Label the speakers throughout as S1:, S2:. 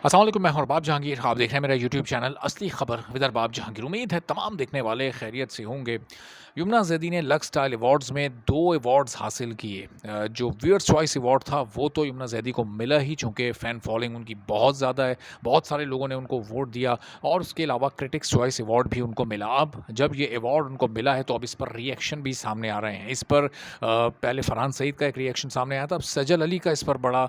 S1: अस्सलाम वालेकुम, मैं हूं अरबाब जहांगीर। आप देख रहे हैं मेरा यूट्यूब चैनल असली खबर विद अरबाब जहांगीर। उम्मीद है तमाम देखने वाले खैरियत से होंगे। यमुना ज़ैदी ने लक्स स्टाइल अवार्ड्स में 2 अवार्ड्स हासिल किए। जो व्यूअर्स चॉइस अवार्ड था वो तो यमुना ज़ैदी को मिला ही, चूँकि फ़ैन फॉलोइंग उनकी बहुत ज़्यादा है, बहुत सारे लोगों ने उनको वोट दिया और उसके अलावा क्रिटिक्स चॉइस अवार्ड भी उनको मिला। अब जब ये अवार्ड उनको मिला है तो अब इस पर रिएक्शन भी सामने आ रहे हैं। इस पर पहले फरहान सईद का एक रिएक्शन सामने आया था, अब सजल अली का इस पर बड़ा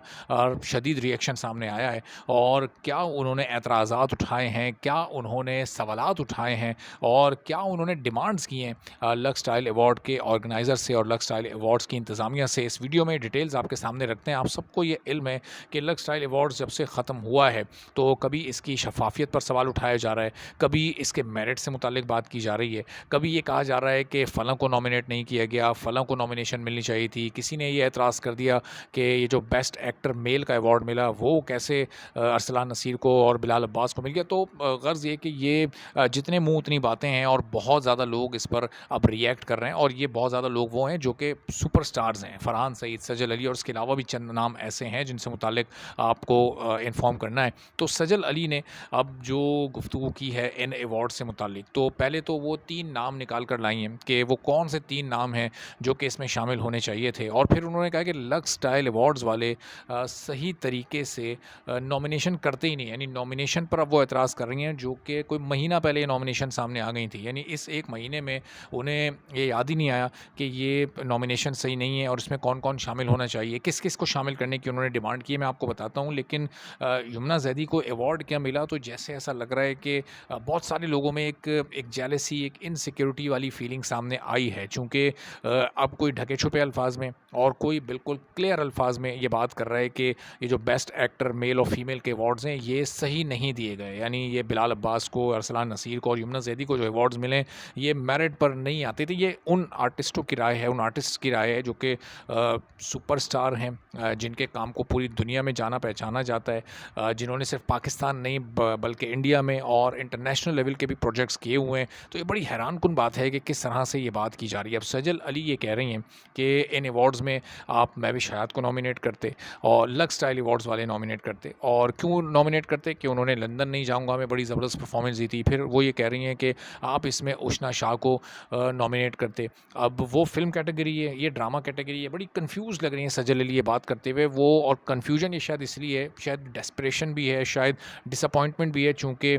S1: शदीद रिएक्शन सामने आया है। और क्या उन्होंने एतराज़ात उठाए हैं, क्या उन्होंने सवालात उठाए हैं और क्या उन्होंने डिमांड्स की हैं लक्स स्टाइल अवार्ड के ऑर्गेनाइज़र से और लक्स स्टाइल अवार्ड्स की इंतज़ामिया से। इस वीडियो में डिटेल्स आपके सामने रखते हैं। आप सबको ये इल्म है कि लक्स स्टाइल अवार्ड्स जब से ख़त्म हुआ है तो कभी इसकी शफाफियत पर सवाल उठाया जा रहा है, कभी इसके मेरिट से मुतालिक बात की जा रही है, कभी ये कहा जा रहा है कि फ़लाँ को नॉमिनेट नहीं किया गया, फ़लाँ को नॉमिनेशन मिलनी चाहिए थी। किसी ने ये एतराज़ कर दिया कि ये जो बेस्ट एक्टर मेल का अवार्ड मिला वो कैसे अरसलान नसीर को और बिलाल अब्बास को मिल गया। तो गर्ज़ ये कि ये जितने मुँह उतनी बातें हैं और बहुत ज़्यादा लोग इस पर अब रिएक्ट कर रहे हैं और ये बहुत ज़्यादा लोग वो हैं जो कि सुपरस्टार्स हैं। फरहान सईद, सजल अली और उसके अलावा भी चंद नाम ऐसे हैं जिनसे मुतालिक आपको इन्फॉर्म करना है। तो सजल अली ने अब जो गुफ्तगू की है इन अवार्ड से मुतालिक, तो पहले तो वो 3 नाम निकाल कर लाई हैं कि वो कौन से 3 नाम हैं जो कि इसमें शामिल होने चाहिए थे। और फिर उन्होंने कहा कि लक्स स्टाइल अवार्ड्स वाले सही तरीके से नॉमिनेशन करते ही नहीं, यानी नॉमिनेशन पर अब वो एतराज़ कर रही हैं जो कि कोई महीना पहले ये नॉमिनेशन सामने आ गई थी। यानी इस 1 महीने में उन्हें ये याद ही नहीं आया कि ये नॉमिनेशन सही नहीं है और इसमें कौन-कौन शामिल होना चाहिए, किस-किस को शामिल करने की उन्होंने डिमांड की है, मैं आपको बताता हूँ। लेकिन यमुना ज़ैदी को अवार्ड क्या मिला तो जैसे ऐसा लग रहा है कि बहुत सारे लोगों में एक जेलसी, एक इनसिक्योरिटी वाली फीलिंग सामने आई है। चूँकि अब कोई ढके-छुपे अल्फाज़ में और कोई बिल्कुल क्लियर अल्फाज़ में ये बात कर रहा है कि ये जो बेस्ट एक्टर मेल और फीमेल के अवार्ड्स हैं ये सही नहीं दिए गए। यानी ये बिलाल अब्बास को, अरसलान नसीर को और यमुना ज़ैदी को जो अवार्ड्स मिले ये मेरिट पर नहीं आते थे। ये उन आर्टिस्टों की राय है, उन आर्टिस्ट की राय है जो कि सुपरस्टार हैं, जिनके काम को पूरी दुनिया में जाना पहचाना जाता है, जिन्होंने सिर्फ पाकिस्तान नहीं बल्कि इंडिया में और इंटरनेशनल लेवल के भी प्रोजेक्ट्स किए हुए हैं। तो ये बड़ी हैरानकुन बात है कि किस तरह से ये बात की जा रही है। अब सजल अली ये कह रही हैं कि इन अवार्ड्स में आप महविश हयात को नॉमिनेट करते और लक्स स्टाइल अवार्ड्स वाले नॉमिनेट करते। और क्यों नॉमिनेट करते कि उन्होंने लंदन नहीं जाऊँगा में बड़ी ज़बरदस्त परफॉर्मेंस दी थी। फिर वो ये कह रही हैं कि आप इसमें उष्ना शाह को नॉमिनेट करते। अब वो फ़िल्म कैटेगरी है, ये ड्रामा कैटेगरी है। बड़ी कन्फ्यूज़ लग रही हैं सजल अली ये बात करते हुए। वो और कन्फ्यूजन ये शायद इसलिए है, शायद डेस्परेशन भी है, शायद डिसअपॉइंटमेंट भी है, चूँकि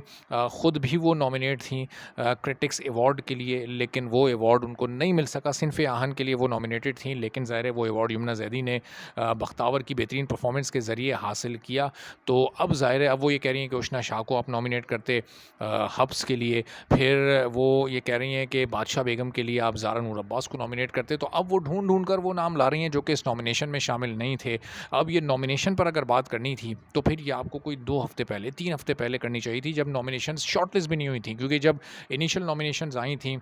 S1: खुद भी वो नॉमिनेट थीं क्रिटिक्स अवार्ड के लिए, लेकिन वो अवार्ड उनको नहीं मिल सका। सिन्फ़ आहन के लिए वो नॉमिनेटेड थीं, लेकिन ज़ाहिर है वो अवार्ड यमुना ज़ैदी ने बख्तावर की बेहतरीन परफॉर्मेंस के ज़रिए हासिल किया। तो अब ज़ाहिर है अब वो ये कह रही हैं कि उष्ना शाह को आप नॉमिनेट करते हब्स के लिए। फिर वो ये कह रही हैं कि बादशाह बेगम के लिए आप ज़ारा नूर अब्बास को नॉमिनेट करते। तो अब वो ढूँढ-ढूँढ कर वो नाम ला रही हैं जो कि इस नॉमिनेशन में शामिल नहीं थे। अब ये नॉमिनेशन पर अगर बात करनी थी तो फिर ये आपको कोई 2 हफ़्ते पहले, 3 हफ़्ते पहले करनी चाहिए थी, जब नॉमिनेशंस शॉर्टलिस्ट भी नहीं हुई थी। क्योंकि जब इनिशियल नॉमिनेशंस आई थी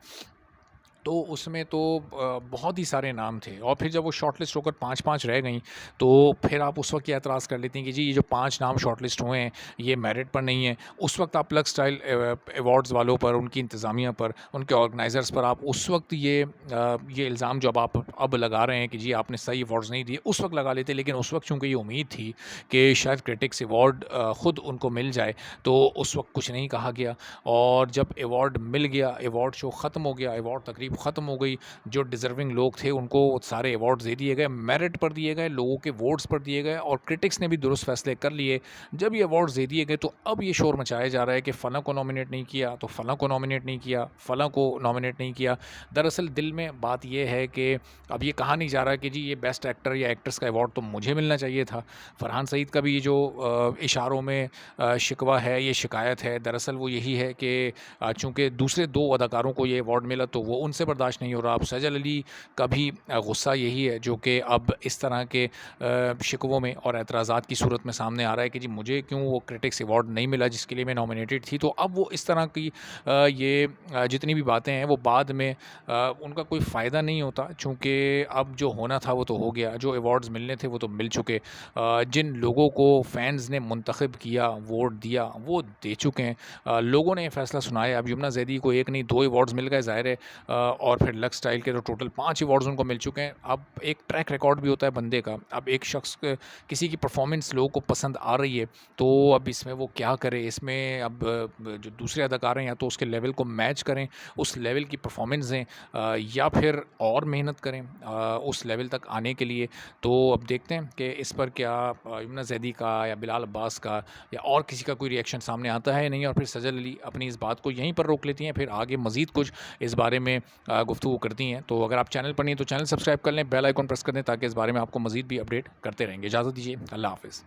S1: तो उसमें तो बहुत ही सारे नाम थे और फिर जब वो शॉर्टलिस्ट होकर 5-5 रह गईं, तो फिर आप उस वक़्त ये एतराज़ कर लेती हैं कि जी ये जो 5 नाम शॉर्टलिस्ट हुए हैं, ये मेरिट पर नहीं है। उस वक़्त आप लक्स स्टाइल अवार्ड्स वालों पर, उनकी इंतज़ामिया पर, उनके ऑर्गेनाइज़र्स पर आप उस वक़्त ये इल्ज़ाम जो अब लगा रहे हैं कि जी आपने सही अवार्ड्स नहीं दिए, उस वक़्त लगा लेते। लेकिन उस वक़्त चूँकि ये उम्मीद थी कि शायद क्रिटिक्स अवार्ड खुद उनको मिल जाए, तो उस वक़्त कुछ नहीं कहा गया। और जब अवार्ड मिल गया, अवार्ड शो ख़त्म हो गया, अवार्ड तकरीब ख़त्म हो गई, जो डिज़र्विंग लोग थे उनको सारे अवार्ड्स दे दिए गए, मेरिट पर दिए गए, लोगों के वोट्स पर दिए गए और क्रिटिक्स ने भी दुरुस्त फ़ैसले कर लिए। जब ये अवार्ड्स दे दिए गए तो अब ये शोर मचाया जा रहा है कि फ़लाँ को नॉमिनेट नहीं किया, तो फ़लाँ को नॉमिनेट नहीं किया, फ़लाँ को नॉमिनेट नहीं किया। दरअसल दिल में बात ये है कि अब ये कहा नहीं जा रहा कि जी ये बेस्ट एक्टर या एक्ट्रेस का अवार्ड तो मुझे मिलना चाहिए था। फरहान सईद का भी ये जो इशारों में शिकवा है, ये शिकायत है, दरअसल वो यही है कि चूँकि दूसरे 2 अदाकारों को ये अवार्ड मिला तो वो उनसे बर्दाश्त नहीं हो रहा। अब सजल अली का भी गुस्सा यही है जो कि अब इस तरह के शिकवों में और एतराज़ात की सूरत में सामने आ रहा है कि जी मुझे क्यों वो क्रिटिक्स अवार्ड नहीं मिला जिसके लिए मैं नॉमिनेटेड थी। तो अब वो इस तरह की जितनी भी बातें हैं वो बाद में उनका कोई फ़ायदा नहीं होता, चूँकि अब जो होना था वो तो हो गया, जो अवार्ड्स मिलने थे वो तो मिल चुके। जिन लोगों को फ़ैन्स ने मुंतखब किया, वोट दिया, वो दे चुके हैं। लोगों ने ये फ़ैसला सुनाया। अब यमुना ज़ैदी को 1 नहीं 2 अवार्ड्स मिल गए, ज़ाहिर है और फिर लक्स स्टाइल के तो टोटल 5 अवार्ड्स उनको मिल चुके हैं। अब एक ट्रैक रिकॉर्ड भी होता है बंदे का। अब एक शख्स किसी की परफॉर्मेंस लोगों को पसंद आ रही है, तो अब इसमें वो क्या करे? इसमें अब जो दूसरे अदाकार हैं या तो उसके लेवल को मैच करें, उस लेवल की परफॉर्मेंस दें, या फिर और मेहनत करें उस लेवल तक आने के लिए। तो अब देखते हैं कि इस पर क्या यमुना ज़ैदी का या बिलाल अब्बास का या और किसी का कोई रिएक्शन सामने आता है या नहीं, और फिर सजल अली अपनी इस बात को यहीं पर रोक लेती हैं, फिर आगे मज़ीद कुछ इस बारे में गुफ्तगू करती हैं। तो अगर आप चैनल पर नहीं हैं तो चैनल सब्सक्राइब कर लें, बेल आइकन प्रेस कर दें, ताकि इस बारे में आपको मज़ीद भी अपडेट करते रहेंगे। इजाज़त दीजिए, अल्लाह हाफ़िज़।